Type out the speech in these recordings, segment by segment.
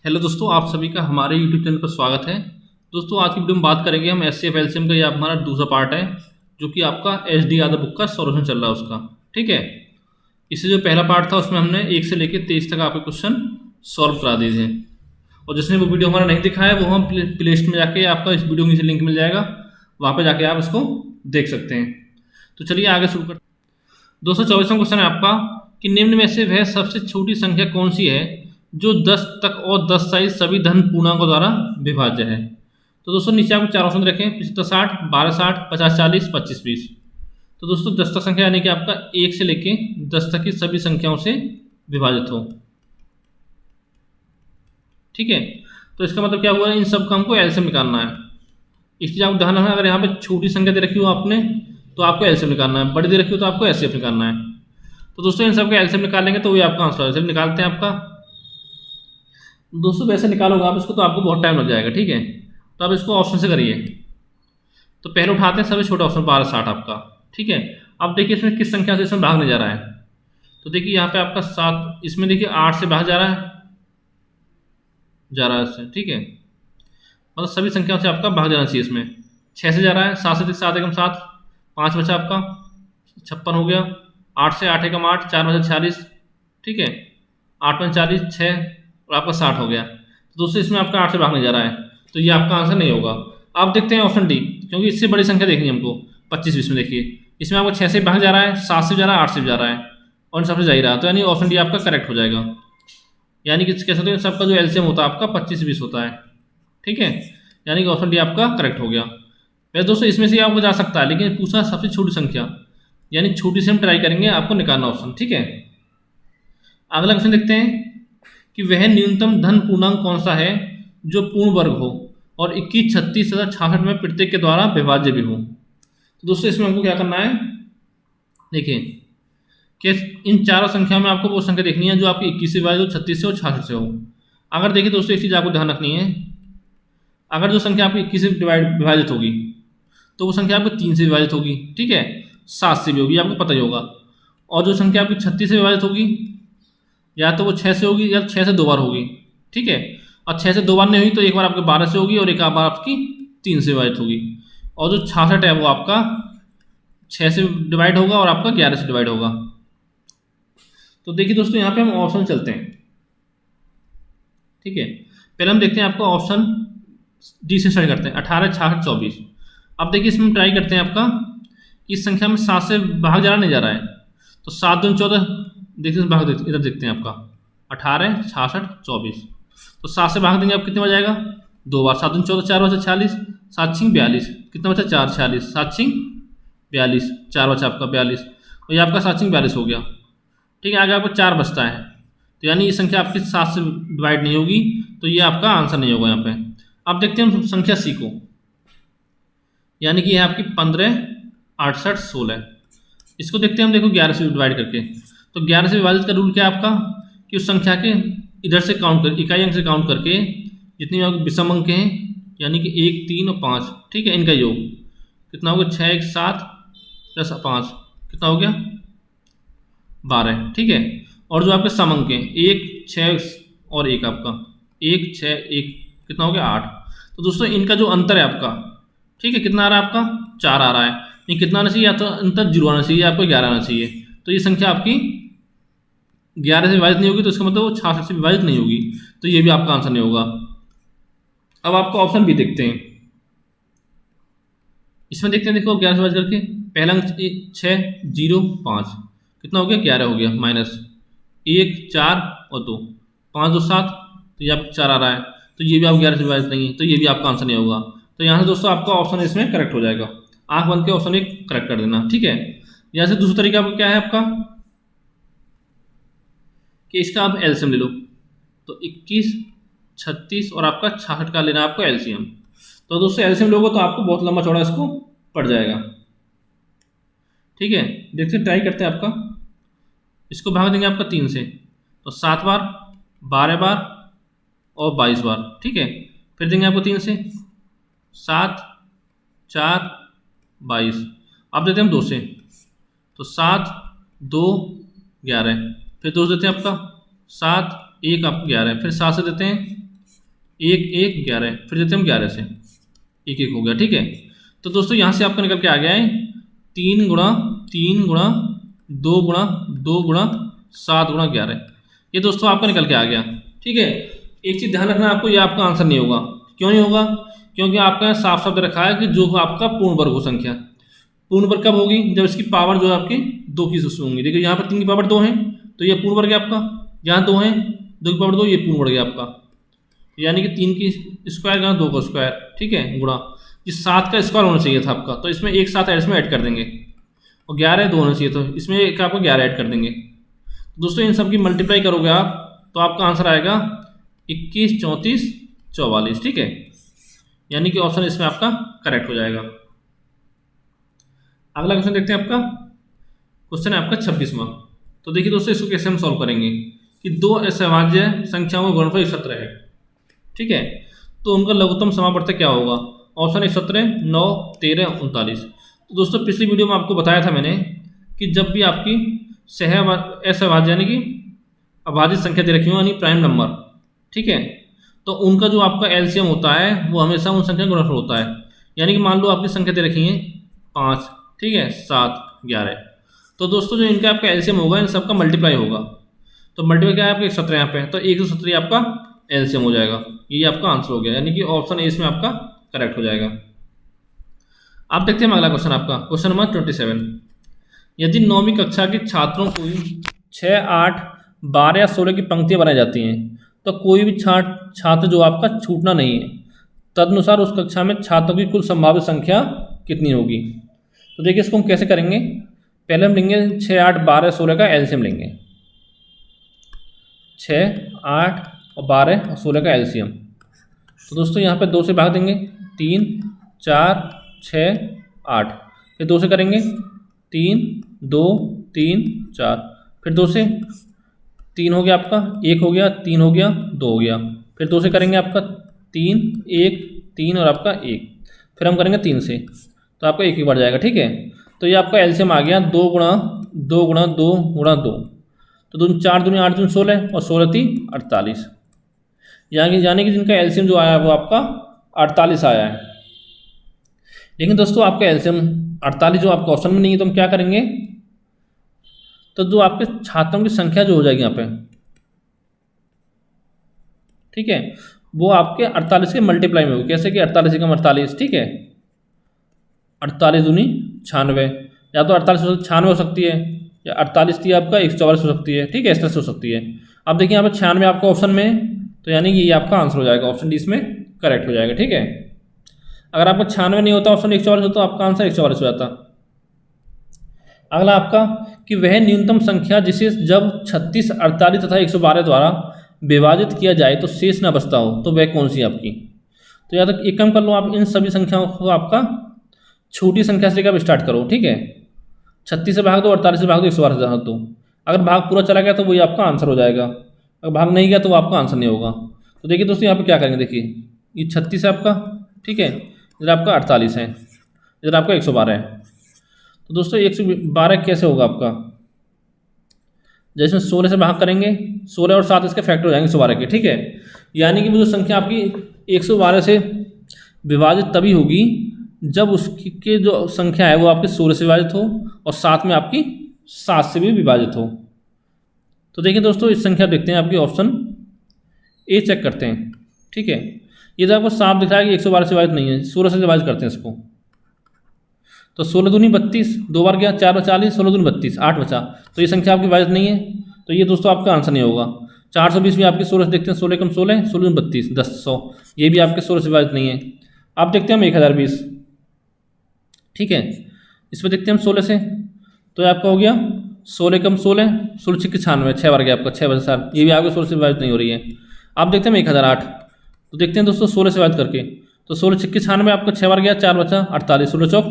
Hello दोस्तों, आप सभी का हमारे यूट्यूब चैनल पर स्वागत है। दोस्तों, आज की वीडियो में बात करेंगे हम एचसीएफ एलसीएम का। ये हमारा दूसरा पार्ट है जो कि आपका एच डी यादव बुक का सॉल्यूशन चल रहा है उसका। ठीक है, इससे जो पहला पार्ट था उसमें हमने 1 से लेकर 23 तक आपके क्वेश्चन सॉल्व करा दिए थे। और जिसने वो वीडियो हमारा नहीं दिखा है वो हम प्ले लिस्ट में जाके आपका इस वीडियो के नीचे लिंक मिल जाएगा, वहाँ पर जाके आप इसको देख सकते हैं। तो चलिए आगे शुरू करते हैं। 224वां क्वेश्चन है आपका कि निम्न में से वह सबसे छोटी संख्या कौन सी है जो 10 तक और 10 साइज सभी धन पूर्णांकों द्वारा विभाज्य है। तो दोस्तों नीचे आपको चार ऑप्शन रखें, 75 60, 12 60, 50 40, 25 20। तो दोस्तों 10 तक संख्या यानी कि आपका 1 से लेके 10 तक की सभी संख्याओं से विभाजित हो। ठीक है, तो इसका मतलब क्या हुआ, इन सब का हमको एलसीएम निकालना है। इस चीज आप ध्यान रखना, अगर यहाँ पे छोटी संख्या दे रखी हो आपने तो आपको एलसीएम निकालना है, बड़ी दे रखी हो तो आपको एचसीएफ निकालना है। तो दोस्तों इन सब का एलसीएम निकालेंगे तो ये आपका आंसर एलसीएम निकालते हैं आपका। दोस्तों वैसे निकालोगे आप इसको तो आपको बहुत टाइम लग जाएगा। ठीक है, तो आप इसको ऑप्शन से करिए। तो पहले उठाते हैं सबसे छोटा ऑप्शन 12 60 आपका। ठीक है, अब देखिए इसमें किस संख्या से इसमें भागने जा रहा है। तो देखिए यहाँ पे आपका 7, इसमें देखिए 8 से भाग जा रहा है इससे। ठीक है, मतलब सभी संख्याओं से आपका भाग जाना चाहिए। इसमें 6 से जा रहा है, 7 से 7 एकम 7, 5 बचा आपका 56 हो गया, 8 से 8 एकम 8, 4 बचा 46। ठीक है, 8 पंच 40, 6 और आपका 60 हो गया। तो दोस्तों इसमें आपका 8 से भागने जा रहा है, तो ये आपका आंसर नहीं होगा। आप देखते हैं ऑप्शन डी, क्योंकि इससे बड़ी संख्या देखनी है हमको। 25 20 में देखिए इसमें आपको 6 से भाग जा रहा है, 7 से जा रहा है, 8 से जा रहा है और इन सबसे जा ही रहा है। तो यानी ऑप्शन डी आपका करेक्ट हो जाएगा। यानी कि कह सकते हैं सबका जो एलसीएम होता है आपका 25 20 होता है। ठीक है, यानी कि ऑप्शन डी आपका करेक्ट हो गया। वैसे दोस्तों इसमें से आपको जा सकता है, लेकिन पूछा सबसे छोटी संख्या, यानी छोटी से हम ट्राई करेंगे आपको निकालना ऑप्शन। ठीक है, अगला क्वेश्चन देखते हैं कि वह न्यूनतम धन पूर्णांक कौन सा है जो पूर्ण वर्ग हो और 21 36 तथा 66 में प्रत्येक के द्वारा विभाज्य भी हो। तो दोस्तों इसमें हमको क्या करना है, देखिए कि इन चारों संख्या में आपको वो संख्या देखनी है जो आपकी 21 से विभाजित हो, 36 से और 66 से हो। अगर देखिए दोस्तों एक चीज़ आपको ध्यान रखनी है, अगर जो संख्या आपकी 21 से विभाजित होगी तो वो संख्या आपको 3 से विभाजित होगी। ठीक है, 7 से भी होगी, आपको पता ही होगा। और जो संख्या आपकी 36 से विभाजित होगी या तो वो 6 से होगी या 6 से 2 बार होगी। ठीक है, और 6 से 2 बार नहीं हुई तो एक बार आपके 12 से होगी और एक बार आपकी 3 से विभाजित होगी। और जो 66 है वो आपका 6 से डिवाइड होगा और आपका 11 से डिवाइड होगा। तो देखिए दोस्तों यहाँ पे हम ऑप्शन चलते हैं। ठीक है, पहले हम देखते हैं आपका ऑप्शन डी से स्टार्ट करते हैं, 18 66 24। अब देखिए इसमें ट्राई करते हैं आपका, इस संख्या में 7 से भाग जा रहा नहीं जा रहा है, तो 7 दूनी 14, देखिए भाग इधर देखते हैं आपका 18 66 24। तो 7 से भाग देंगे आप कितने बच जाएगा, 2 बार, 7 दूनी 14, 4 बचा 40, 7 छिंग 42, कितना बचा 4 46, 7 छिंग 42, 4 बचा आपका 42 और ये आपका 7 छिंग 42 हो गया। ठीक है, आगे आपको 4 बचता है, तो यानी ये संख्या आपकी 7 से डिवाइड नहीं होगी, तो ये आपका आंसर नहीं होगा यहाँ पे। अब देखते हैं हम संख्या सी को, यानी कि यह आपकी 15 68 16। इसको देखते हैं हम, देखो 11 से डिवाइड करके। तो 11 से विभाजित का रूल क्या है आपका कि उस संख्या के इधर से काउंट कर, इकाई अंक से काउंट करके जितनी विषम अंक हैं यानी कि 1 3 और 5, ठीक है, इनका योग कितना होगा, 6 1 7 प्लस 5 कितना हो गया 12। ठीक है, और जो आपके सम अंक हैं 1 6 और 1 आपका 1 6 1 कितना हो गया 8। तो दोस्तों इनका जो अंतर है आपका, ठीक है, कितना आ रहा है आपका 4 आ रहा है। नहीं कितना आना चाहिए, या तो अंतर 0 आना चाहिए, आपको 11 आना चाहिए। तो ये संख्या आपकी 11 से विभाजित नहीं होगी, तो इसका मतलब वो 66 से विभाजित नहीं होगी, तो ये भी आपका आंसर नहीं होगा। अब आपको ऑप्शन बी देखते हैं, इसमें देखते हैं, देखो 11 से विभाजित करके पहला अंक 6 0 5 कितना हो गया 11 हो गया, माइनस 1 4 और 2 5 2 7, तो ये आपको 4 आ रहा है, तो ये भी आप 11 से विभाजित नहीं है, तो ये भी आपका आंसर नहीं होगा। तो यहाँ से दोस्तों आपका ऑप्शन इसमें करेक्ट हो जाएगा, आंख बंद के ऑप्शन एक करेक्ट कर देना। ठीक है, यहाँ से दूसरा तरीका क्या है आपका कि इसका आप एलसीएम ले लो, तो 21 36 और आपका 66 का लेना आपको एलसीएम। तो दोस्तों एलसीएम लोगे तो आपको बहुत लंबा चौड़ा इसको पड़ जाएगा। ठीक है, देखते ट्राई करते हैं आपका, इसको भाग देंगे आपका 3 से, तो 7 बार 12 बार और 22 बार। ठीक है, फिर देंगे आपको 3 से 7 4 22, अब देते हैं हम 2 से, तो 7 2 11, फिर 2 देते हैं आपका 7 1 आपको 11, फिर 7 से देते हैं एक एक 11, फिर देते हैं हम 11 से, एक एक हो गया। ठीक है, तो दोस्तों यहाँ से आपका निकल के आ गया है 3 गुणा 3 गुणा 2 गुणा 2 गुणा 7 गुणा 11। ये दोस्तों आपका निकल के आ गया। ठीक है, एक चीज़ ध्यान रखना आपको, ये आपका आंसर नहीं होगा। क्यों नहीं होगा? क्योंकि आपका यहाँ साफ साफ रखा है कि जो आपका पूर्ण वर्ग हो संख्या। पूर्ण वर्ग कब होगी? जब इसकी पावर जो है आपकी 2 की होंगी। देखिए यहाँ पर 3 की पावर 2 है तो ये पूर्ण वर्ग है आपका, यहाँ 2 है 2 की पावर 2 ये पूर्ण वर्ग है आपका, यानी कि 3 की स्क्वायर यहाँ 2 का स्क्वायर। ठीक है, गुणा ये 7 का स्क्वायर होना चाहिए था आपका, तो इसमें एक साथ इसमें ऐड कर देंगे, और 11 2 होना चाहिए, तो इसमें एक आपको 11 ऐड कर देंगे। दोस्तों इन सब की मल्टीप्लाई करोगे आप तो आपका आंसर आएगा 21 34 44। ठीक है, यानी कि ऑप्शन इसमें आपका करेक्ट हो जाएगा। अगला क्वेश्चन देखते हैं आपका। क्वेश्चन है आपका 26वां। तो देखिए दोस्तों इसको कैसे हम सॉल्व करेंगे कि दो असभाज्य संख्याओं का गुणनफल 17 है। ठीक है, तो उनका लघुत्तम समापवर्तक क्या होगा? ऑप्शन 17 9 13 39। तो दोस्तों पिछली वीडियो में आपको बताया था मैंने कि जब भी आपकी असभाज्य यानी कि अभाज्य संख्या दे रखी हो, यानी प्राइम नंबर, ठीक है, तो उनका जो आपका एलसीएम होता है वो हमेशा उन संख्या का गुणनफल होता है। यानी कि मान लो आपकी संख्या दे रखी है 5, ठीक है, 7 11, तो दोस्तों जो इनका आपका एलसीएम होगा इन सबका मल्टीप्लाई होगा। तो मल्टीप्लाई क्या है आपका 117 यहाँ पे, तो 117 आपका एलसीएम हो जाएगा। ये आपका आंसर हो गया, यानी कि ऑप्शन ए इसमें आपका करेक्ट हो जाएगा। आप देखते हैं अगला क्वेश्चन आपका, क्वेश्चन नंबर 27। यदि 9वीं कक्षा के छात्रों को 6 8 12 या 16 की पंक्तियां बनाई जाती हैं तो कोई भी छात्र जो आपका छूटना नहीं है, तदनुसार उस कक्षा में छात्रों की कुल संभावित संख्या कितनी होगी? तो देखिए इसको हम कैसे करेंगे। पहले हम लेंगे 6 8 12 16 का एलसीएम लेंगे, 6 8 और 12 और 16 का एलसीएम। तो दोस्तों यहाँ पे 2 से भाग देंगे, 3 4 6 8, फिर 2 से करेंगे 3 2 3 4, फिर 2 से 3 हो गया आपका, 1 हो गया, 3 हो गया, 2 हो गया, फिर 2 से करेंगे आपका 3 1 3 और आपका 1, फिर हम करेंगे 3 से, तो आपका 1 बढ़ जाएगा। ठीक है, तो ये आपका एलसीएम आ गया 2 गुणा 2 गुणा 2 गुणा 2, तो 2 4 दूनी 8 दूनी 16 और 16 3 48, यानी कि जिनका एलसीएम जो आया वो आपका 48 आया है। लेकिन दोस्तों आपका एलसीएम 48 जो आपका ऑप्शन में नहीं है, तो हम क्या करेंगे, तो जो आपके छात्रों की संख्या जो हो जाएगी यहाँ पे, ठीक है, वो आपके 48 के मल्टीप्लाई में होगी। कैसे कि 48 एकम 48, ठीक है, 48 दूनी 96, या तो 48 96 हो सकती है, या 48 थी आपका 144 हो सकती है। ठीक है, इस तरह से हो सकती है। अब देखिए यहाँ पे 96 आपका ऑप्शन में, तो यानी कि ये आपका आंसर हो जाएगा, ऑप्शन डी इसमें करेक्ट हो जाएगा। ठीक है, अगर आपका 96 नहीं होता, ऑप्शन 144 होता, तो आपका आंसर 144 हो जाता। अगला आपका कि वह न्यूनतम संख्या जिसे जब 36 48 तथा 112 द्वारा विभाजित किया जाए तो शेष ना बचता हो, तो वह कौन सी आपकी? तो या तो एक काम कर लो आप, इन सभी संख्याओं को आपका छोटी संख्या से लेकर स्टार्ट करो। ठीक है, 36 से भाग दो, 48 से भाग दो, 112 से भाग दो। अगर भाग पूरा चला गया तो वही आपका आंसर हो जाएगा, अगर भाग नहीं गया तो वो आपका आंसर नहीं होगा। तो देखिए दोस्तों यहाँ पे क्या करेंगे, देखिए ये 36 है आपका, ठीक है, इधर आपका 48 है, इधर आपका 112 है। तो दोस्तों 112 कैसे होगा आपका, जैसे 16 से भाग करेंगे, 16 और 7 इसके फैक्टर हो जाएंगे 112 के। ठीक है, यानी कि वो जो संख्या आपकी 112 से विभाजित तभी होगी जब उसकी जो संख्या है वो आपके 16 से विभाजित हो और साथ में आपकी 7 से भी विभाजित हो। तो देखिए दोस्तों इस संख्या देखते हैं, आपकी ऑप्शन ए चेक करते हैं। ठीक है, ये तो आपको साफ दिख रहा है कि 112 से विभाजित नहीं है, 16 से विभाजित करते हैं इसको। तो 16 दूनी 32, 2 बार गया, 4 और 40, 16 दूनी 32, 8 बचा, तो ये संख्या आपकी विभाजित नहीं है, तो ये दोस्तों आपका आंसर नहीं होगा। 420 भी आपके 16 से देखते हैं, 16 कम 16, 16 दूनी 32, 10 100, ये भी आपके 16 से विभाजित नहीं है। आप देखते हैं हम 1020, ठीक है, इसमें देखते हैं हम 16 से, तो आपका हो गया 16 कम 16, 16 6 96, 6 बार गया आपका, 6 बजे 7, ये भी आपके 16 से विभाजित नहीं हो रही है। आप देखते हैं 1008, तो देखते हैं दोस्तों 16 से विभाजित करके, तो 16 6 96 आपका 6 बार गया, 4 बचा, 48, 16 चौक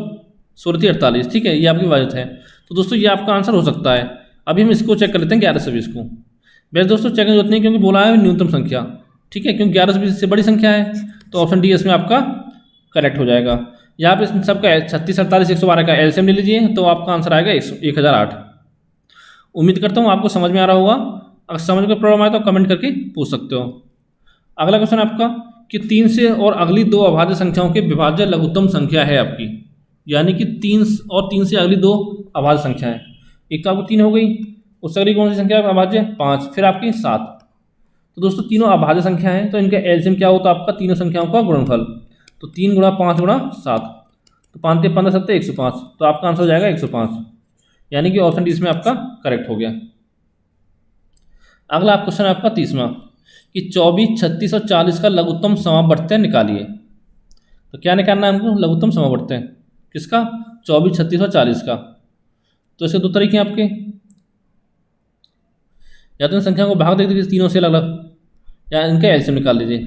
16 48, ठीक है, ये आपकी विभाजित है। तो दोस्तों ये आपका आंसर हो सकता है। अभी हम इसको चेक कर लेते हैं 11 से 20 को। वैसे दोस्तों चेक करने जरूरत नहीं, क्योंकि बोला है न्यूनतम संख्या, ठीक है, क्योंकि 11 से 20 से बड़ी संख्या है, तो ऑप्शन डी इसमें आपका करेक्ट हो जाएगा। यहाँ पे सबका 36 48 112 का एलसीएम ले लीजिए, तो आपका आंसर आएगा 1008। उम्मीद करता हूँ आपको समझ में आ रहा होगा। अगर समझ में प्रॉब्लम आए तो कमेंट करके पूछ सकते हो। अगला क्वेश्चन आपका कि 3 से और अगली दो अभाज्य संख्याओं के विभाज्य लघुत्तम संख्या है आपकी, यानी कि 3 और 3 से अगली दो अभाज्य संख्या है। एक तो आपको 3 हो गई, उससे अगली कौन सी संख्या है अभाज्य 5, फिर आपकी 7। तो दोस्तों तीनों अभाज्य संख्या है, तो इनका एलसीएम क्या होता है आपका तीनों संख्याओं का गुणनफल। तो 3 गुणा 5 गुणा 7, तो 5 × 15 7 105, तो आपका आंसर हो जाएगा 105, यानी कि ऑप्शन डी इसमें आपका करेक्ट हो गया। अगला क्वेश्चन आपका 30वां कि 24, 36 और 40 का लघुत्तम समावर्त्य निकालिए। तो क्या निकालना है हमको, लघुत्तम समावर्त्य किसका, 24, 36 और 40 का। तो इसके दो तरीके हैं आपके, या तो इन संख्या को भाग दे दीजिए तीनों से अलग अलग, या इनका एलसीएम निकाल लीजिए।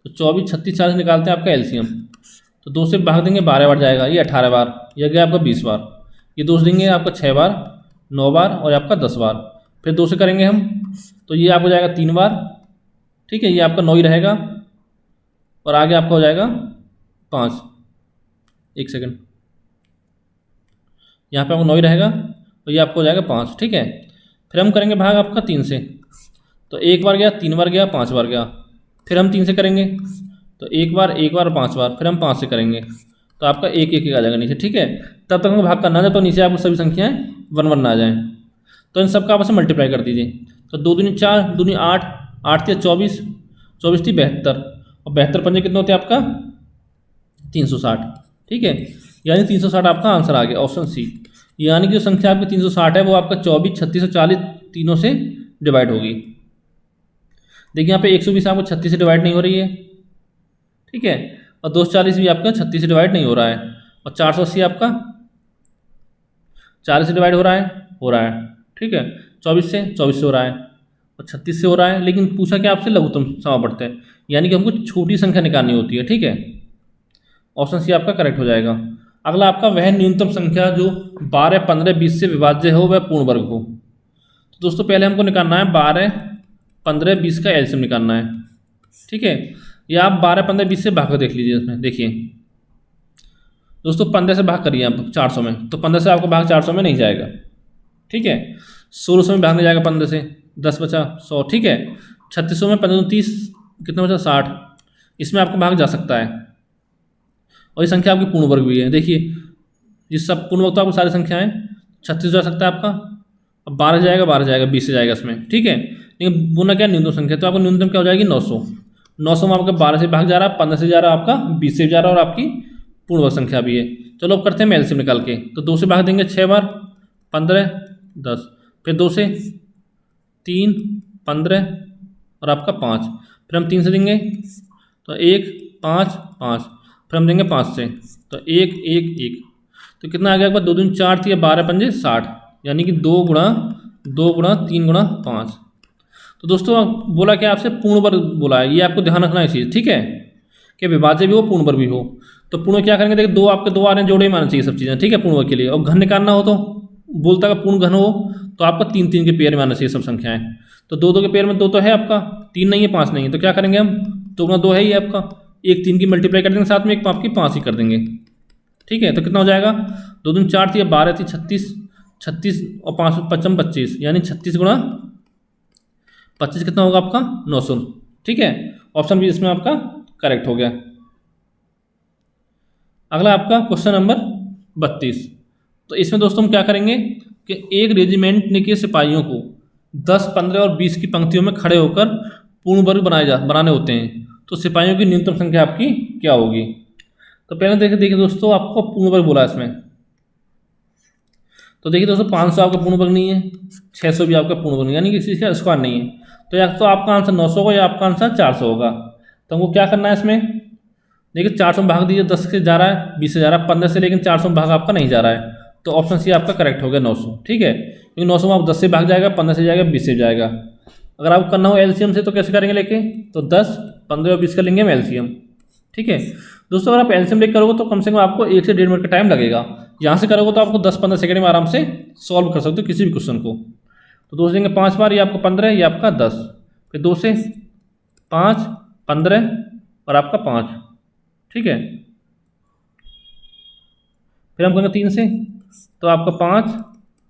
तो 24, 36, 40 निकालते हैं आपका एलसीएम, तो 2 से भाग देंगे 12 बार जाएगा, ये 18 बार, यह गया आपका 20 बार, ये 2 से देंगे आपका 6 बार, 9 बार और आपका 10 बार, फिर 2 से करेंगे हम तो ये आपको जाएगा 3 बार, ठीक है, ये आपका 9 ही रहेगा, और आगे आपका हो जाएगा 5, 1 सेकंड, यहाँ पे आपको 9 ही रहेगा, तो ये आपको हो जाएगा 5, ठीक है। फिर हम करेंगे भाग आपका 3 से, तो 1 बार गया, 3 बार गया, 5 बार गया, फिर हम 3 से करेंगे तो 1 बार 5 बार, फिर हम 5 से करेंगे तो आपका 1 1 1 आ जाएगा नीचे, ठीक है। तब तक हमको भाग करना है तो नीचे आपको सभी संख्याएं 1 1 ना आ जाएँ, तो इन सबका आपस में मल्टीप्लाई कर दीजिए। तो 2 दूनी 4, 2 दूनी 8, 8 × 24, 24 थी 72, और 72 पंजे कितने होते हैं आपका 360, ठीक है, यानी 360 आपका आंसर आ गया ऑप्शन सी, यानी कि जो संख्या आपकी 360 है वो आपका 24, 36 और 40 तीनों से डिवाइड होगी। देखिए यहाँ पे 120 आपको 36 से डिवाइड नहीं हो रही है, ठीक है, और 240 भी आपका 36 से डिवाइड नहीं हो रहा है, और 480 आपका 40 से डिवाइड हो रहा है, ठीक है, 24 से हो रहा है, और 36 से हो रहा है, लेकिन पूछा क्या आपसे लघुत्तम समावर्त्य है, यानी कि हमको छोटी संख्या निकालनी होती है, ठीक है। ऑप्शन सी आपका करेक्ट हो जाएगा। अगला आपका वह न्यूनतम संख्या जो 12, 15, 20 से विभाज्य हो वह पूर्ण वर्ग हो। तो दोस्तों पहले हमको निकालना है 12, 15, 20 का एलसीएम निकालना है, ठीक है। या आप 12, 15, 20 से भाग कर देख लीजिए, इसमें देखिए दोस्तों 15 से भाग करिए आप 400 में, तो 15 से आपका भाग 400 में नहीं जाएगा, ठीक है। 1600 में भागने जाएगा 15 से, 10 बचा 100, ठीक है। 3600 में 15 30 कितना बचा 60, इसमें आपका भाग जा सकता है, और ये संख्या आपकी पूर्ण वर्ग भी है। देखिए ये सब पूर्ण वर्ग तो आपको सारी संख्याएं 36 जा सकता है आपका, अब 12 जाएगा 20 से जाएगा इसमें, ठीक है। लेकिन बोलना क्या न्यूनतम संख्या, तो आपको न्यूनतम क्या हो जाएगी 900, 900 में आपका 12 से भाग जा रहा है, 15 से जा रहा है, आपका 20 से जा रहा है, और आपकी पूर्ण वर्ग संख्या भी है। चलो अब करते हैं एलसीएम निकाल के, तो 2 से भाग देंगे 6 बार, 15, 10, फिर 2 से 3, 15 और आपका 5, फिर हम 3 से देंगे तो 1, 5, 5, फिर हम देंगे 5 से तो 1 1 1, तो कितना आ गया आपका 2 दूनी 4 थी, 12 पंजे 60, यानी कि 2 गुणा 3 गुणा 5। तो दोस्तों बोला क्या आपसे पूर्ण वर्ग बोला है, ये आपको ध्यान रखना है चीज़, ठीक है, कि विभाज्य भी हो पूर्ण वर्ग भी हो। तो पूर्ण क्या करेंगे, देखिए 2 आपके 2 आ रहे हैं, जोड़े ही मानना चाहिए सब चीज़ें, ठीक है, पूर्ण वर्ग के लिए। और घन निकालना हो तो बोलता का पूर्ण घन हो तो आपका 3 3 के पेयर मानना चाहिए सब संख्याएं। तो 2 2 के पेयर में 2 तो है आपका, 3 नहीं है 5 नहीं है, तो क्या करेंगे हम 2 गुणा 2 है ही आपका, 1 3 की मल्टीप्लाई कर देंगे, साथ में एक आपकी 5 ही कर देंगे, ठीक है। तो कितना हो जाएगा 2 दूनी 4 थी, 12 थी 36, 36 और 5 55 25, यानी 36 गुणा 25 कितना होगा आपका 900, ठीक है। ऑप्शन बी इसमें आपका करेक्ट हो गया। अगला आपका क्वेश्चन नंबर 32। तो इसमें दोस्तों हम क्या करेंगे कि एक रेजिमेंट के सिपाहियों को 10, 15 और 20 की पंक्तियों में खड़े होकर पूर्ण वर्ग बनाने होते हैं, तो सिपाहियों की न्यूनतम संख्या आपकी क्या होगी। तो पहले देखिए दोस्तों आपको पूर्ण वर्ग बोला इसमें, तो देखिए दोस्तों 500 आपका पूर्ण वर्ग नहीं है, 600 भी आपका पूर्ण वर्ग नहीं, यानी कि किसी का स्क्वायर नहीं है, तो या तो आपका आंसर 900 होगा या आपका आंसर 400 होगा। तो हमको क्या करना है इसमें, देखिए 400 में भाग दीजिए, 10 से जा रहा है 20 से जा रहा है 15 से, लेकिन 400 में भाग आपका नहीं जा रहा है, तो ऑप्शन सी आपका करेक्ट हो गया 900, ठीक है। क्योंकि 900 में आप 10 से भाग जाएगा, 15 से जाएगा, 20 से जाएगा। अगर आपको करना हो एलसीएम से तो कैसे करेंगे लेके, तो 10, 15 और 20 का लेंगे हम एलसीएम, ठीक है। दोस्तों अगर आप एलसीएम लेकर करोगे तो कम से कम आपको 1 से 1.5 मिनट का टाइम लगेगा, यहाँ से करोगे तो आपको 10-15 सेकंड में आराम से सॉल्व कर सकते हो किसी भी क्वेश्चन को। तो दोस्त देंगे 5 बार, ये आपका 15, ये आपका 10, फिर 2 से 5, 15 और आपका 5, ठीक है। फिर हम करेंगे 3 से, तो आपका 5,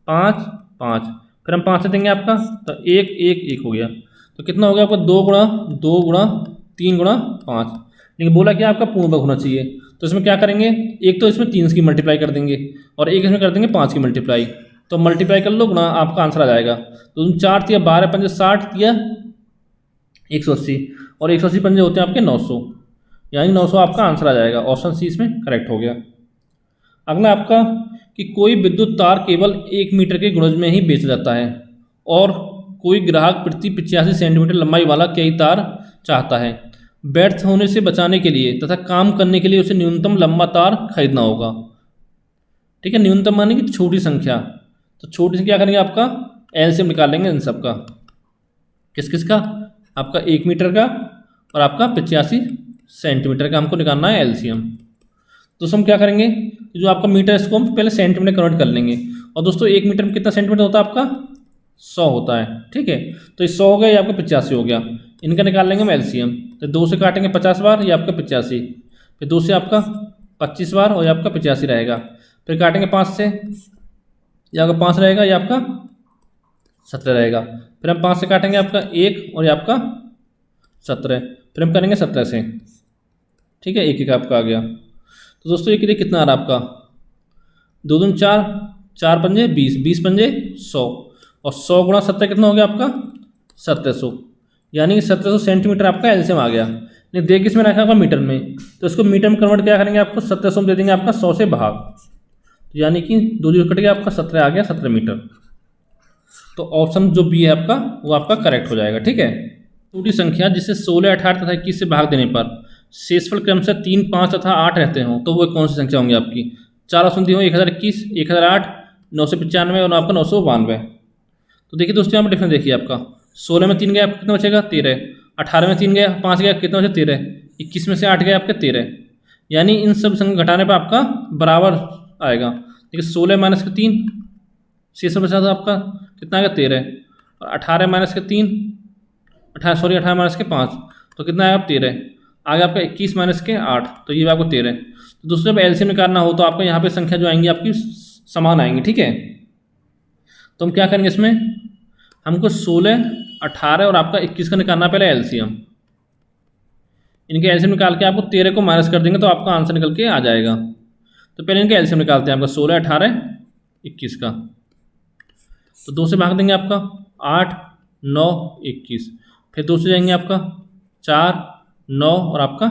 5, 5, फिर हम 5 से देंगे आपका, तो 1 1 1 हो गया। तो कितना हो गया आपका 2 गुणा 3 × 5, लेकिन बोला कि आपका पूर्ण वर्ग होना चाहिए। तो इसमें क्या करेंगे, एक तो इसमें 3 की मल्टीप्लाई कर देंगे और एक इसमें कर देंगे 5 की मल्टीप्लाई। तो मल्टीप्लाई कर लो, गुणा, आपका आंसर आ जाएगा। तो 4 तिया 12, 5 60 तिया 180, और 180 पंजे होते हैं आपके 900, यानी 900 आपका आंसर आ जाएगा। ऑप्शन सी इसमें करेक्ट हो गया। अगला आपका कि कोई विद्युत तार केवल 1 मीटर के गुणज में ही बेचा जाता है और कोई ग्राहक प्रति 85 सेंटीमीटर लंबाई वाला कई तार चाहता है। व्यर्थ होने से बचाने के लिए तथा काम करने के लिए उसे न्यूनतम लंबा तार खरीदना होगा। ठीक है, न्यूनतम माने कि छोटी संख्या। तो छोटी से क्या करेंगे, आपका एलसीएम निकाल लेंगे इन सब का। किस किस का, आपका 1 मीटर का और आपका 85 सेंटीमीटर का हमको निकालना है एलसीएम। तो हम क्या करेंगे, जो आपका मीटर इसको हम पहले सेंटीमीटर कन्वर्ट कर लेंगे। और दोस्तों 1 मीटर में कितना सेंटीमीटर होता है आपका, 100 होता है। ठीक है, तो ये 100 हो गया, ये आपका 85 हो गया। इनका निकाल लेंगे हम एलसीएम। तो 2 से काटेंगे 50 बार, ये आपका 85, फिर 2 से आपका 25 बार और ये आपका 85 रहेगा। फिर काटेंगे 5 से, ये आपका 5 रहेगा, ये आपका 17 रहेगा। फिर हम 5 से काटेंगे आपका 1 और ये आपका 17, फिर हम करेंगे 17 से। ठीक है, 1 1 आपका आ गया। तो दोस्तों ये कितना आ रहा है आपका, 2 दूनी 4, 4 पंजे 20, 20 पंजे 100, और 100 × 17 कितना हो गया आपका 1700, यानी कि 1700 सेंटीमीटर आपका एलसीएम आ गया। नहीं देख किसमें रखा आपका मीटर में, तो इसको मीटर में कन्वर्ट क्या करेंगे, आपको 1700 में दे देंगे आपका 100 से भाग, तो यानी कि 2 जीरो कट गया, आपका 17 आ गया, 17 मीटर। तो ऑप्शन जो बी है आपका वो आपका करेक्ट हो जाएगा। ठीक है, छोटी संख्या जिसे 16, 18 तथा 21 से भाग देने पर शेषफल क्रमशः 3, 5 तथा 8 रहते हों तो वो कौन सी संख्या होंगी आपकी। 4 ऑप्शन दिए हों, 1021, 1008, 995 और आपका 992। तो देखिए दोस्तों यहाँ पर डिफरेंस देखिए आपका, 16 में 3 गया आपका कितना बचेगा 13, 18 में 3 गया 5 गया कितना बचा 13, 21 में से 8 गया आपका 13, यानी इन सब संख्या घटाने पर आपका बराबर आएगा। देखिए 16 माइनस के 3, शेषफल बचा था आपका कितना आएगा 13, और 18 माइनस के 3, 18 माइनस के 5, तो कितना आएगा 13, आगे आपका 21 माइनस के 8, तो ये आपको 13। तो दोस्तों जब एलसीएम निकालना हो तो आपका यहाँ पे संख्या जो आएंगी आपकी समान आएंगी। ठीक है, तो हम क्या करेंगे इसमें, हमको 16, 18 और आपका 21 का निकालना पहले एलसीएम। इनके एलसीएम निकाल के आपको 13 को माइनस कर देंगे तो आपका आंसर निकल के आ जाएगा। तो पहले इनके एलसीएम निकालते हैं आपका 16, 18, 21 का। तो 2 से भाग देंगे आपका 8, 9, 21, फिर 2 से जाएंगे आपका 4, 9 और आपका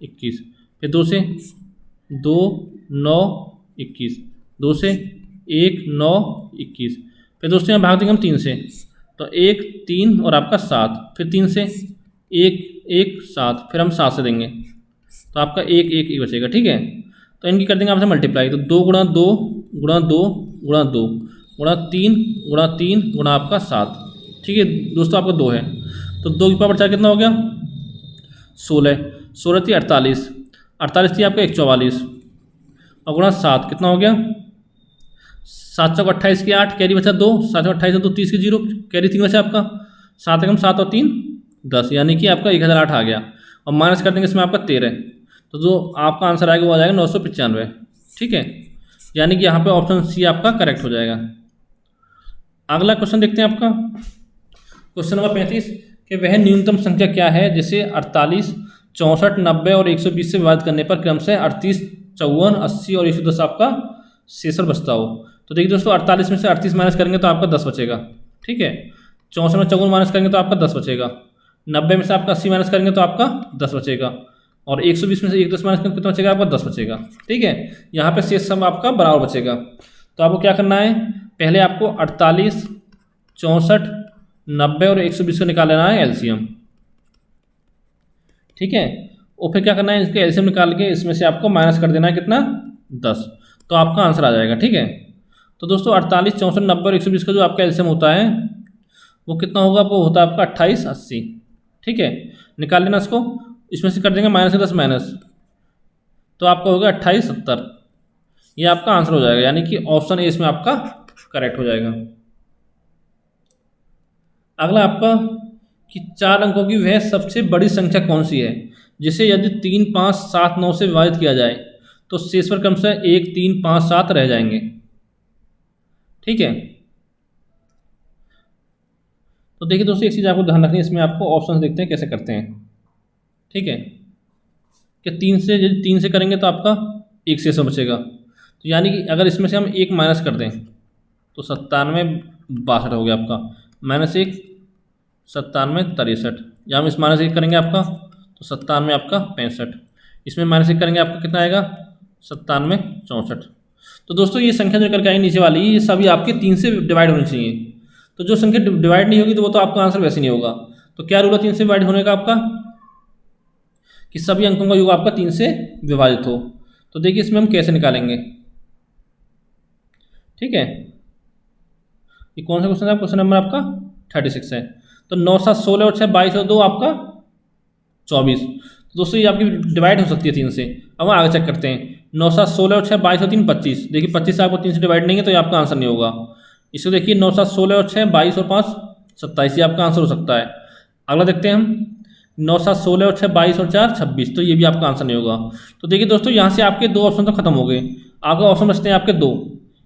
21, फिर 2 से 2, 9, 21, 2 से 1, 9, 21, फिर दोस्तों यहाँ भाग देंगे हम 3 से, तो 1, 3 और आपका 7, फिर 3 से 1, 1, 7, फिर हम 7 से देंगे तो आपका 1, 1, 1 बचेगा। ठीक है, तो इनकी कर देंगे आपसे मल्टीप्लाई, तो 2 × 2 × 2 × 2 × 3 × 3 × आपका 7। ठीक है दोस्तों, आपका 2 है, तो 2 की पावर 4 कितना हो गया 16, 16 थी 48, 48 थी आपका 144, और गुणा 7 कितना हो गया 7 चौक 28 की 8, कैरी बचा 2, 7 चौक 28 2 30 की 0, कैरी 3 बचा आपका 7 एकम 7 और 3 10, यानी कि आपका 1008 आ गया। और माइनस कर देंगे इसमें आपका 13, तो जो आपका आंसर आएगा वो आ जाएगा 995। ठीक है, यानी कि यहाँ पे ऑप्शन सी आपका करेक्ट हो जाएगा। अगला क्वेश्चन देखते हैं आपका क्वेश्चन नंबर 35 कि वह न्यूनतम संख्या क्या है जिसे 48, 64, 90 और 120 से विभाजित करने पर क्रमशः 38, 54, 80 और 110 आपका शेषफल बचता हो। तो देखिए दोस्तों 48 में से 38 माइनस करेंगे तो आपका 10 बचेगा। ठीक है, 64 में 54 माइनस करेंगे तो आपका 10 बचेगा, 90 में से आपका 80 माइनस करेंगे तो आपका 10 बचेगा, और 120 में से 110 माइनस करेंगे कितना बचेगा आपका 10 बचेगा। ठीक है, यहाँ पे शेष सम आपका बराबर बचेगा। तो आपको क्या करना है, पहले आपको 48, 64, 90 और 120 को निकाल लेना है एलसीएम। ठीक है, और फिर क्या करना है, इसके एलसीएम निकाल के इसमें से आपको माइनस कर देना है कितना 10, तो आपका आंसर आ जाएगा। ठीक है, तो दोस्तों 48, 64, 90 और 120 का जो आपका एलसीएम होता है वो कितना होगा, वो होता है आपका 28, 80। ठीक है, निकाल लेना इसको, इसमें से कर देंगे माइनस 10 माइनस, तो आपका होगा 28, 70। ये आपका आंसर हो जाएगा, यानी कि ऑप्शन ए इसमें आपका करेक्ट हो जाएगा। अगला आपका कि 4 अंकों की वह सबसे बड़ी संख्या कौन सी है जिसे यदि 3, 5, 7, 9 से विभाजित किया जाए तो शेषफल क्रमशः 1, 3, 5, 7 रह जाएंगे। ठीक है, तो देखिए दोस्तों एक चीज़ आपको ध्यान रखनी है, इसमें आपको ऑप्शन देखते हैं कैसे करते हैं। ठीक है, कि 3 से, यदि 3 से करेंगे तो आपका 1 से इसमें बचेगा, तो यानी कि अगर इसमें से हम 1 माइनस कर दें तो 97 62 हो गया आपका, -1 97 63, या हम इस -1 करेंगे आपका तो 97 आपका 65, इसमें -1 करेंगे आपका कितना आएगा 97 64। तो दोस्तों ये संख्या जो करके आई नीचे वाली, ये सभी आपके 3 से डिवाइड होनी चाहिए। तो जो संख्या डिवाइड नहीं होगी तो वो तो आपका आंसर वैसे नहीं होगा। तो क्या रूल है 3 से डिवाइड होने का आपका, कि सभी अंकों का योग आपका 3 से विभाजित हो। तो देखिए इसमें हम कैसे निकालेंगे, ठीक है। ये कौन सा क्वेश्चन है, क्वेश्चन नंबर आपका 36 है। तो 9 7 16 और 6 22 और 2 आपका 24। तो दोस्तों ये आपकी डिवाइड हो सकती है 3 से। अब हम आगे चेक करते हैं, 9 7 16 और 6 22 और 3 25। देखिए 25 से आपको 3 से डिवाइड नहीं है तो ये आपका आंसर नहीं होगा। इसको देखिए 9 7 16 और 6 22 और 5 27, ये आपका आंसर हो सकता है। अगला देखते हैं हम, 9 7 16 और 6 22 और 4 26, तो ये भी आपका आंसर नहीं होगा। तो देखिए दोस्तों यहाँ से आपके 2 ऑप्शन तो खत्म हो गए, आपके ऑप्शन बचते हैं आपके 2,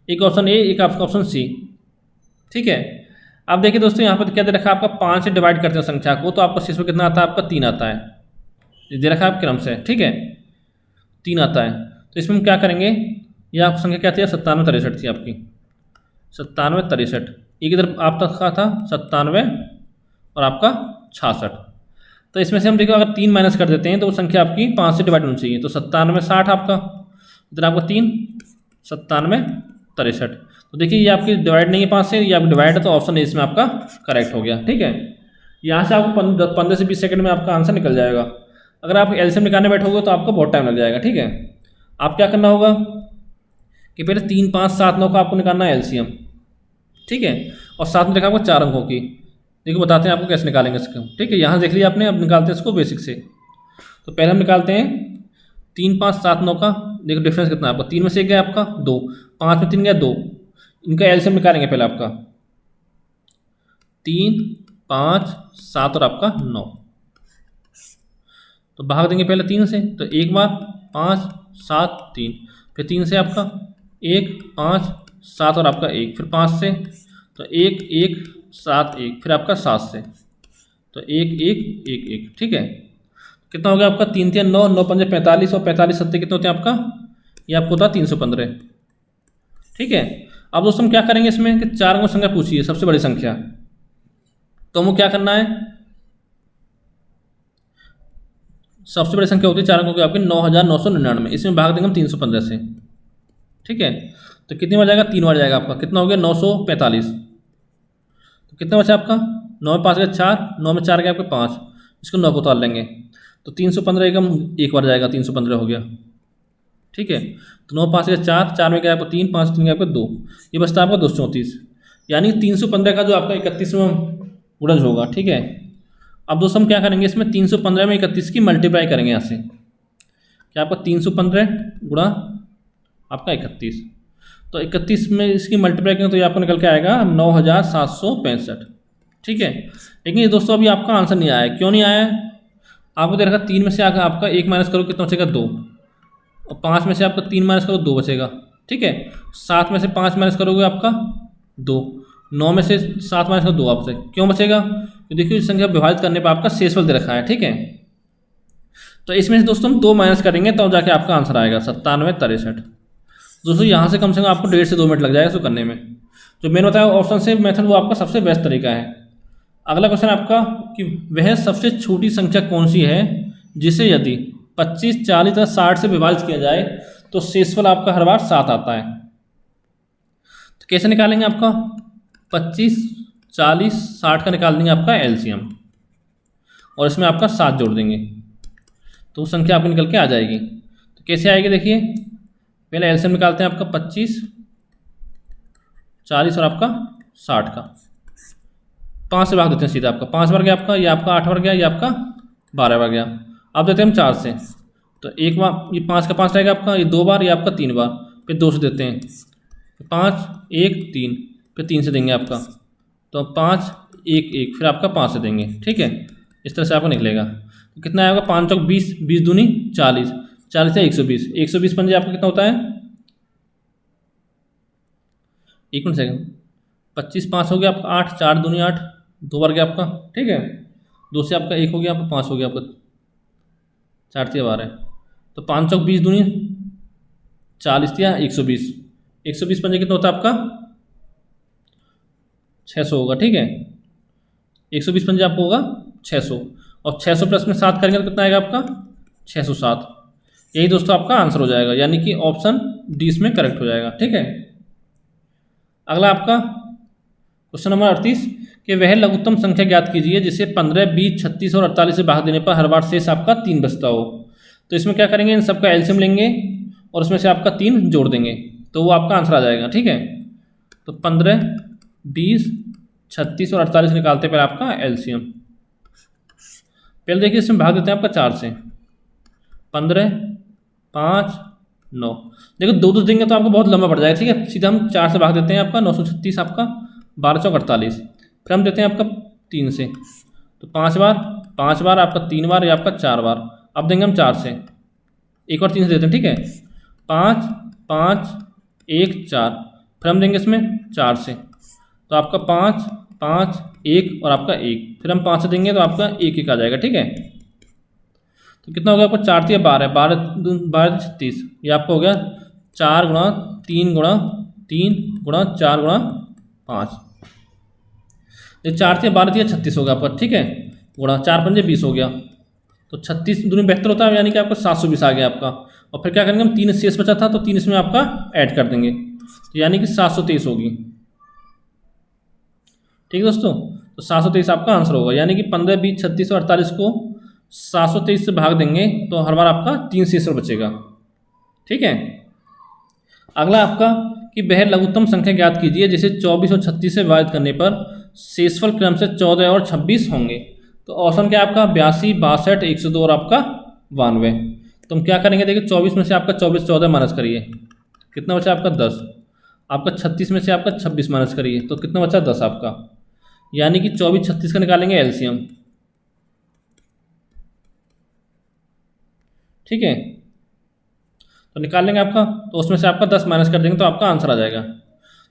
एक ऑप्शन ए, एक आपका ऑप्शन सी, ठीक है। अब देखिए दोस्तों यहाँ पर क्या दे रखा है आपका, 5 से डिवाइड करते हैं संख्या को तो आपका शेष में कितना आता है, आपका 3 आता है, दे रखा है आप क्रम से, ठीक है, 3 आता है। तो इसमें हम क्या करेंगे, ये आपकी संख्या क्या थी, 97 63 थी आपकी, 97 63, एक इधर आप तक का था 97 और आपका 66। तो इसमें से हम देखो अगर 3 माइनस कर देते हैं तो वो संख्या आपकी 5 से डिवाइड होनी चाहिए। तो 97 60 आपका, इधर आपका 3 97 63। तो देखिए ये आपकी डिवाइड नहीं है 5 से, ये आपकी डिवाइड है, तो ऑप्शन ए इसमें आपका करेक्ट हो गया, ठीक है। यहाँ से आपको 15 से 20 सेकंड में आपका आंसर निकल जाएगा। अगर आप एलसीएम निकालने बैठोगे तो आपको बहुत टाइम लग जाएगा, ठीक है। आप क्या करना होगा कि पहले 3 5 7 9 का आपको निकालना है एलसीएम, ठीक है, और साथ में देखा आपको 4 अंकों की। देखो बताते हैं आपको कैसे निकालेंगे इसको, ठीक है। यहाँ देख लिया आपने, अब निकालते हैं इसको बेसिक से। तो पहले हम निकालते हैं 3 5 7 9 का, देखो डिफरेंस कितना है आपका, 3 में से 1 गया आपका 2, 5 में 3 गया 2, इनका एलसीएम निकालेंगे पहले आपका 3 5 7 और आपका 9। तो भाग देंगे पहले 3 से, तो एक बार 5 7 3, फिर 3 से आपका 1 5 7 और आपका 1, फिर 5 से तो 1 1 7 1, फिर आपका 7 से तो 1 1 1 1, ठीक है। कितना हो गया आपका, 3 3 9 9 5 45 और 45 7 कितने होते हैं आपका, ये आपको होता है 315, ठीक है। अब दोस्तों हम क्या करेंगे इसमें कि 4 अंकों संख्या पूछिए, सबसे बड़ी संख्या, तो हमको क्या करना है, सबसे बड़ी संख्या होती है 4 अंकों की आपकी 9999, इसमें भाग देंगे हम 315 से, ठीक है। तो कितनी बार जाएगा, 3 बार जाएगा आपका, कितना हो गया 945। तो कितना बचा आपका, 9 में 5 गया 4, 9 में 4 गया आपके 5, इसको 9 को उतार लेंगे तो 315 एकम एक बार जाएगा, 315 हो गया, ठीक है। तो 9 5 गया 4, 4 में गया आपको 3, 5 3 गया आपको 2, ये बचता है आपका 234, यानी 315 का जो आपका 31वां गुणज होगा, ठीक है। अब दोस्तों हम क्या करेंगे इसमें, 315 में 31 की मल्टीप्लाई करेंगे यहाँ से, क्या आपका 315 गुणा आपका 31, तो 31 में इसकी मल्टीप्लाई करेंगे तो ये आपको निकल के आएगा 9765, ठीक है। लेकिन ये दोस्तों अभी आपका आंसर नहीं आया है, क्यों नहीं आया है, आपको दे रखा 3 में से आकर आपका 1 माइनस करो कितना बचेगा 2, और 5 में से आपका 3 माइनस करो 2 बचेगा, ठीक है। 7 में से 5 माइनस करोगे आपका 2, 9 में से 7 माइनस करो 2 आपसे क्यों बचेगा, तो देखिए इस संख्या विभाजित करने पर आपका शेषफल दे रखा है, ठीक है। तो इसमें से दोस्तों हम 2 माइनस करेंगे तब जाके आपका आंसर आएगा 97 63। दोस्तों यहाँ से कम आपको 1.5 से 2 मिनट लग जाएगा इसको करने में। जो मैंने बताया ऑप्शन से मेथड वो आपका सबसे बेस्ट तरीका है। अगला क्वेश्चन आपका कि वह सबसे छोटी संख्या कौन सी है जिसे यदि 25 40 या 60 से विभाजित किया जाए तो शेषफल आपका हर बार 7 आता है। तो कैसे निकालेंगे, आपका 25 40 60 का निकाल देंगे आपका एलसीएम और इसमें आपका 7 जोड़ देंगे तो वो संख्या आपकी निकल के आ जाएगी। तो कैसे आएगी देखिए, पहले एलसीएम निकालते हैं आपका 25 40 और आपका 60 का, 5 से भाग देते हैं सीधा, आपका 5 बार गया आपका, ये आपका 8 बार गया, ये आपका 12 बार गया। अब देते हैं हम 4 से, तो एक बार ये 5 का 5 रहेगा आपका, ये 2 बार, ये आपका 3 बार, फिर 2 से देते हैं 5 1 3, फिर 3 से देंगे आपका, तो 5 1 1, फिर आपका 5 से देंगे, ठीक है। इस तरह से आपको निकलेगा। तो कितना आएगा, 5 चौक 20, 20 दूनी 40, 40 से 120, 120 पंजे आपका कितना होता है, 1 मिनट सेकंड, 25 5 हो गया आपका 8, 4 दूनी 8, 2 बार गया आपका, ठीक है। 2 से आपका 1 हो गया, आपका 5 हो गया आपका, 4 तिया 12, तो 5 चौक 20 दूनी 40 तिया 120, 120 पंजे कितना होता है आपका 600 होगा। ठीक है, 120 पंजे आपको होगा 600, और 600 प्लस में 7 करेंगे तो कितना आएगा आपका 607। यही दोस्तों आपका आंसर हो जाएगा, यानी कि ऑप्शन डी इसमें करेक्ट हो जाएगा। ठीक है, अगला आपका क्वेश्चन नंबर 38 कि वह लघुत्तम संख्या ज्ञात कीजिए जिसे 15, 20, 36 और 48 से भाग देने पर हर बार शेष आपका 3 बचता हो। तो इसमें क्या करेंगे, इन सबका एलसीएम लेंगे और उसमें से आपका 3 जोड़ देंगे तो वो आपका आंसर आ जाएगा। ठीक है, तो 15, 20, 36 और 48 निकालते पर आपका एलसीएम। पहले देखिए इसमें भाग देते हैं आपका 4 से, 15, 5, 9। देखो 2 देंगे तो आपको बहुत लंबा पड़ जाएगा। ठीक है, सीधा हम 4 से भाग देते हैं आपका 936 आपका 12 चौक 48, फिर हम देते हैं आपका 3 से, तो 5 बार, 5 बार आपका 3 बार, या आपका 4 बार। अब देंगे हम 4 से, एक और 3 से देते हैं। ठीक है, 5, 5, 1, 4, फिर हम देंगे इसमें 4 से, तो आपका 5, 5, 1 और आपका 1, फिर हम 5 से देंगे तो आपका 1 1 आ जाएगा। ठीक है, तो कितना हो गया आपको 4 तिया 12, 12 12 36, ये आपको हो गया 4 गुणा 3 गुणा 3 गुणा 4 गुणा 5, ये 4 तिया 12 तिया 36 हो गया आपका। ठीक है, गुणा 4 पंजे 20 हो गया, तो 36 दूनी 72 होता है, यानी कि आपका 720 आ गया आपका। और फिर क्या करेंगे हम 3 शेष बचा था तो 3 इसमें आपका ऐड कर देंगे, तो यानी कि 723 होगी। ठीक है दोस्तों, तो 723 आपका आंसर होगा, यानी कि 15, 20, 36 और 48 को 723 से भाग देंगे तो हर बार आपका 3 शेष बचेगा। ठीक है, अगला आपका कि वह लघुत्तम संख्या ज्ञात कीजिए जिसे 24 और 36 से विभाजित करने पर शेषफल क्रम से 14 और 26 होंगे। तो ऑप्शन क्या है आपका 82, 62, 102 और आपका 92। तो हम क्या करेंगे, देखिए 24 में से आपका 24 14 माइनस करिए, कितना बचा आपका 10, आपका 36 में से आपका 26 माइनस करिए तो कितना बचा 10 आपका, यानी कि 24 36 का निकालेंगे एलसीएम। ठीक है, तो निकाल लेंगे आपका, तो उसमें से आपका 10 माइनस कर देंगे तो आपका आंसर आ जाएगा।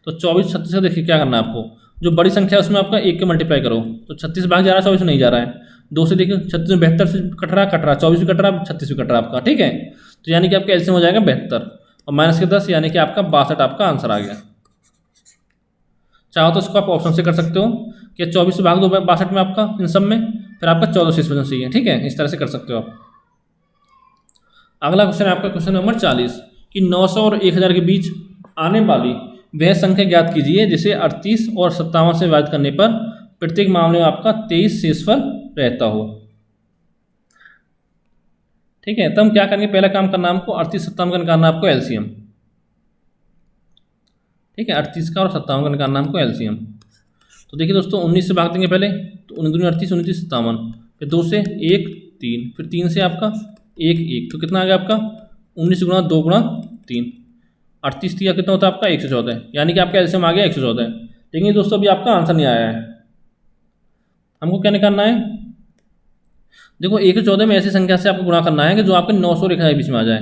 तो 24 36 का देखिए क्या करना है आपको, जो बड़ी संख्या है उसमें आपका 1 के मल्टीप्लाई करो, तो 36 भाग जा रहा है 24 नहीं जा रहा है, 2 से देखिए 36 में 72 से कट रहा, 24 भी कट रहा, 36 भी कट रहा आपका। ठीक है, तो यानी कि आपका एलसीएम हो जाएगा 72 और माइनस के 10, यानी कि आपका 62 आपका आंसर आ गया। चाहो तो इसको आप ऑप्शन से कर सकते हो कि 24 से भाग दो 62 में आपका इन सब में, फिर आपका 14 शेष बचना चाहिए। ठीक है, इस तरह से कर सकते हो आप। अगला क्वेश्चन है आपका क्वेश्चन नंबर 40 कि 900 और 1000 के बीच आने वाली वह संख्या ज्ञात कीजिए जिसे 38 और 57 से विभाजित करने पर प्रत्येक मामले में आपका 23 शेषफल रहता हो। ठीक है, तो हम क्या करेंगे, पहला काम करना हमको 38 57 का निकालना आपको एलसीएम। ठीक है, 38 का और 57 का निकालना हमको एलसीएम। तो देखिए दोस्तों 19 से भाग देंगे पहले, तो 19 दूनी 38, 29 57, फिर 2 से 1 3, फिर 3 से आपका 1 1, तो कितना आ गया आपका 19 गुणा 2 गुणा 3, 38 तिया कितना होता है आपका 114, यानी कि आपका एलसीएम आ गया 114। लेकिन दोस्तों अभी आपका आंसर नहीं आया है, हमको क्या निकालना है, देखो 114 में ऐसी संख्या से आपको गुणा करना है कि जो आपके 900 रेखा के बीच में आ जाए।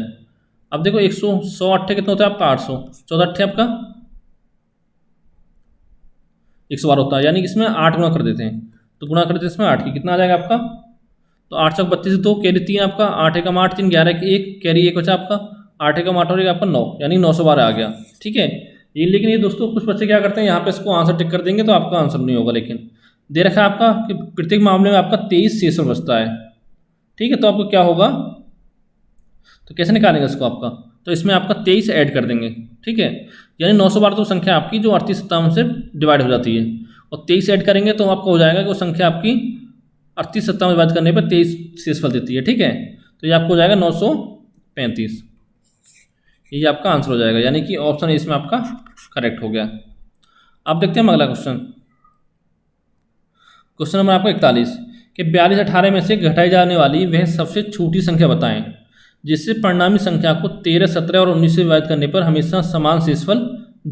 अब देखो 100 100 अट्ठे कितना होता है आपका 800, 14 अट्ठे आपका 112 होता है, यानी कि इसमें 8 गुणा कर देते हैं, तो गुणा कर देते हैं इसमें 8 की, कितना आ जाएगा आपका, तो 8 चौक 32 2, कैरी 3 आपका, 8 एकम 8 3, 11 की 1, कैरी 1 बचा आपका, 8 एकम 8 और 1 आपका 9, यानी 912 आ गया। ठीक है, ये लेकिन ये दोस्तों कुछ बच्चे क्या करते हैं यहाँ पे इसको आंसर टिक कर देंगे तो आपका आंसर नहीं होगा, लेकिन दे रखा है आपका कि प्रत्येक मामले में आपका 23 शेषफल बचता है। ठीक है, तो आपको क्या होगा, तो कैसे निकालेंगे इसको आपका, तो इसमें आपका 23 ऐड कर देंगे। ठीक है, यानी 912 तो संख्या आपकी जो 38 57 से डिवाइड हो जाती है, और 23 ऐड करेंगे तो आपको हो जाएगा कि वो संख्या आपकी 38 57 विभाजित करने पर 23 शेषफल देती है। ठीक है, तो ये आपको हो जाएगा 935, ये आपका आंसर हो जाएगा, यानी कि ऑप्शन ए इसमें आपका करेक्ट हो गया। अब देखते हैं अगला क्वेश्चन, क्वेश्चन नंबर आपका 41 कि 42 18 में से घटाई जाने वाली वह सबसे छोटी संख्या बताएं जिससे परिणामी संख्या को 13 17 और 19 से विभाजित करने पर हमेशा समान शेषफल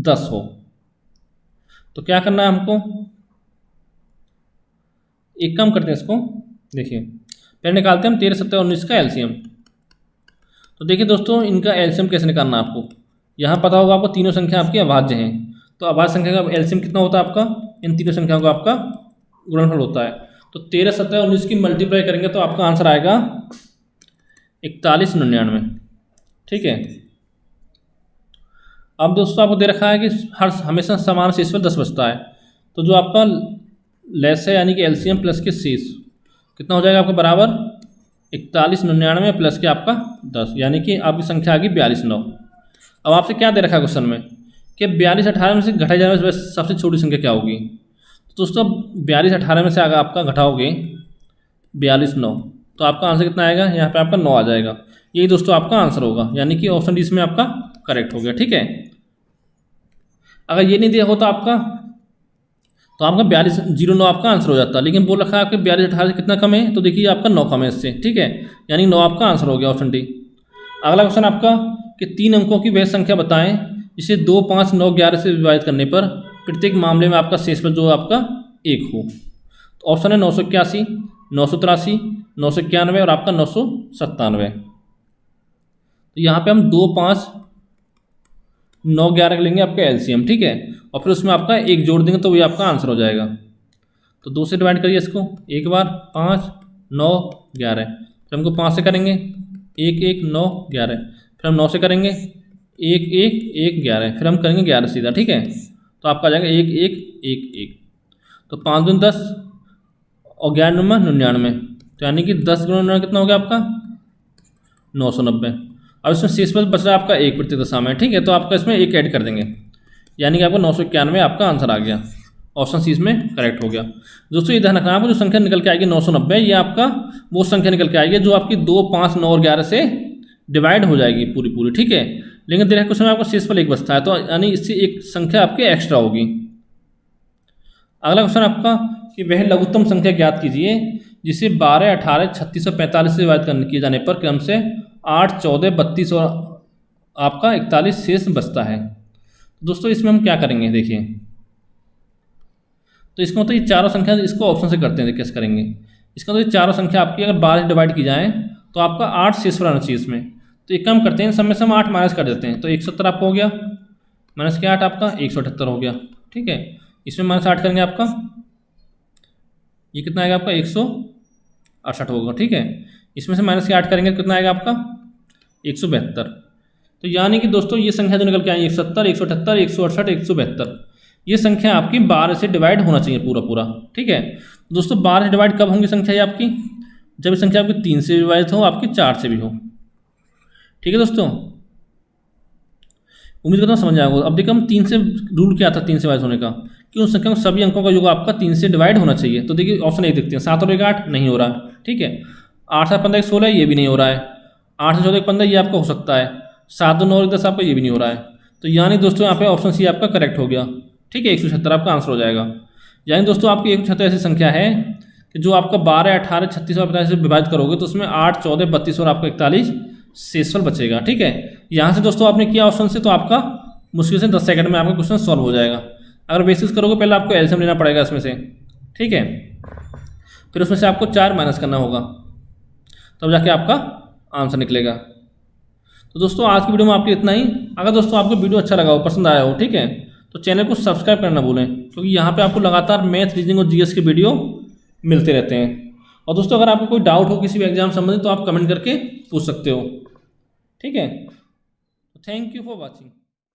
10 हो। तो क्या करना है हमको, एक काम करते हैं इसको, देखिए पहले निकालते हैं हम 13 17 और 19 का एलसीएम। तो देखिए दोस्तों इनका एलसीएम कैसे निकालना है आपको, यहाँ पता होगा आपको तीनों संख्या आपकी अभाज्य हैं, तो अभाज्य संख्या का एलसीएम कितना होता है आपका, इन तीनों संख्याओं का आपका गुणनफल होता है। तो 13 17 19 की मल्टीप्लाई करेंगे तो आपका आंसर आएगा 4199। ठीक है। अब दोस्तों आपको दे रखा है कि हमेशा समान शेष पर 10 बचता है, तो जो आपका लेस है यानी कि एलसीएम प्लस के शेष कितना हो जाएगा आपका बराबर 4199 प्लस के आपका 10, यानी कि आपकी संख्या आ गई 42,9। अब आपसे क्या दे रखा है क्वेश्चन में कि 4218 में से घटाई जाने में सबसे छोटी संख्या क्या होगी। तो दोस्तों 4218 में से अगर आपका घटाओगे 42,9 तो आपका आंसर कितना आएगा, यहाँ पे आपका 9 आ जाएगा। यही दोस्तों आपका आंसर होगा, यानी कि ऑप्शन डी इसमें आपका करेक्ट हो गया। ठीक है। अगर ये नहीं दिया होता आपका तो आपका 4209 आपका आंसर हो जाता, लेकिन बोल रखा है आपके 4218 से कितना कम है, तो देखिए आपका 9 कम है इससे। ठीक है, यानी 9 आपका आंसर हो गया ऑप्शन डी। अगला क्वेश्चन आपका कि 3 अंकों की वह संख्या बताएं जिसे 2, 5, 9, 11 से विभाजित करने पर प्रत्येक मामले में आपका शेषफल जो आपका 1 हो। तो ऑप्शन है 981, 983, 991 और आपका 997। तो यहाँ पे हम 2, 5, 9, 11 लेंगे आपका एलसीएम। ठीक है, और फिर उसमें आपका 1 जोड़ देंगे तो वही आपका आंसर हो जाएगा। तो 2 से डिवाइड करिए इसको, एक बार 5, 9, 11, फिर हमको 5 से करेंगे 1, 1, 9, 11, फिर हम 9 से करेंगे 1, 1, 1, 11, फिर हम करेंगे 11 सीधा। ठीक है, तो आपका आ जाएगा 1, 1, 1, 1। तो 5 दूनी 10 और 11 × 99, तो यानी कि 10 × 99 कितना हो गया आपका 990। अब इसमें शेषफल बच रहा है आपका 1 प्रत्येक दशा में। ठीक है, तो आपका इसमें 1 ऐड कर देंगे, यानी कि आपका 991 आपका आंसर आ गया। ऑप्शन सी इसमें करेक्ट हो गया। दोस्तों ये ध्यान रखना, आपको जो संख्या निकल के आएगी 990, ये आपका वो संख्या निकल के आएगी जो आपकी 2, 5, 9 और 11 से डिवाइड हो जाएगी पूरी। ठीक है, लेकिन देखिए क्वेश्चन में आपका शेषफल 1 बचता है, तो यानी इससे एक संख्या आपकी एक्स्ट्रा होगी। अगला क्वेश्चन आपका कि वह लघुत्तम संख्या ज्ञात कीजिए जिसे 12, 18, 36 और 45 से डिवाइड किए जाने पर क्रम से 8, 14, 32 और आपका 41 शेष बचता है। दोस्तों इसमें हम क्या करेंगे, देखिए तो इसका मतलब ये चारों संख्या, इसको ऑप्शन से करते हैं, कैसे करेंगे। इसका मतलब ये चारों संख्या आपकी अगर 12 से डिवाइड की जाए तो आपका 8 शेष रहना चाहिए इसमें। तो एक काम करते हैं, सब में से हम 8 माइनस कर देते हैं, तो 170 आपका हो गया, माइनस के 8 आपका 178 हो गया। ठीक है, इसमें माइनस 8 करेंगे आपका ये कितना आएगा आपका 168 होगा। ठीक है, इसमें से माइनस के 8 करेंगे कितना आएगा आपका 172। तो यानी कि दोस्तों ये संख्या जो निकल के आई 170, 178, 168, 172, ये संख्या आपकी 12 से डिवाइड होना चाहिए पूरा। ठीक है, दोस्तों 12 से डिवाइड कब होंगी संख्या ये आपकी, जब ये संख्या आपकी 3 से डिवाइड हो, आपकी 4 से भी हो। ठीक है दोस्तों, उम्मीद करता हूँ समझ आएगा। अब देखिए हम 3 से रूल क्या था 3 से डिवाइड होने का, कि उस संख्या में सभी अंकों का योग आपका 3 से डिवाइड होना चाहिए। तो देखिए ऑप्शन एक देखते हैं, 7 और 1 8 नहीं हो रहा है। ठीक है, 8 7 15 16 ये भी नहीं हो रहा है, 8 से 14 15 ये आपका हो सकता है, 7 2 9 10 आपका ये भी नहीं हो रहा है। तो यानी दोस्तों यहाँ पे ऑप्शन सी आपका करेक्ट हो गया। ठीक है, 176 आपका आंसर हो जाएगा। यानी दोस्तों आपकी 176 ऐसी संख्या है कि जो आपका 12, 18, 36 और 45 से विभाजित करोगे तो उसमें 8, 14, 32 और आपका 41 शेषफल बचेगा। ठीक है, यहाँ से दोस्तों आपने किया ऑप्शन से तो आपका मुश्किल से 10 सेकंड में आपका क्वेश्चन सॉल्व हो जाएगा। अगर बेसिस करोगे पहले आपको एलसीएम लेना पड़ेगा इसमें से। ठीक है, फिर उसमें से आपको 4 माइनस करना होगा, तब जाके आपका आंसर निकलेगा। तो दोस्तों आज की वीडियो में आपके इतना ही। अगर दोस्तों आपको वीडियो अच्छा लगा हो, पसंद आया हो, ठीक है, तो चैनल को सब्सक्राइब करना भूलें, क्योंकि यहाँ पे आपको लगातार मैथ, रीजनिंग और जीएस के वीडियो मिलते रहते हैं। और दोस्तों अगर आपको कोई डाउट हो किसी भी एग्जाम संबंधित तो आप कमेंट करके पूछ सकते हो। ठीक है, थैंक यू फॉर वॉचिंग।